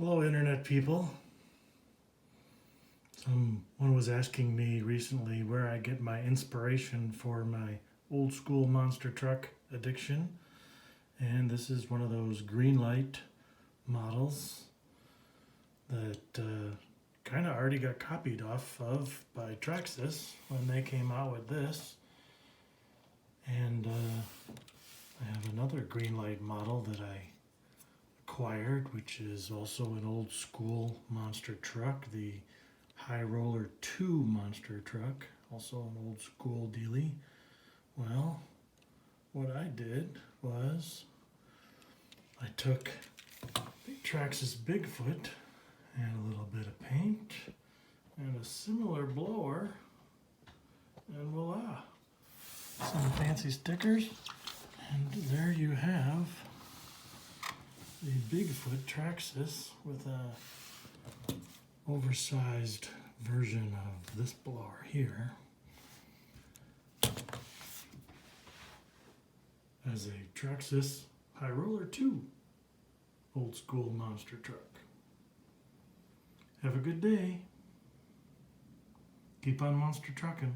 Hello, Internet people. Someone was asking me recently where I get my inspiration for my old school monster truck addiction. And this is one of those Greenlight models that kind of already got copied off of by Traxxas when they came out with this. And I have another Greenlight model that I acquired, which is also an old school monster truck, the High Roller 2 monster truck, also an old school dealie. Well, what I did was I took the Traxxas Bigfoot and a little bit of paint and a similar blower, and voila, some fancy stickers, and there you have the Bigfoot Traxxas with a oversized version of this blower here as a Traxxas High Roller 2 old school monster truck. Have a good day. Keep on monster trucking.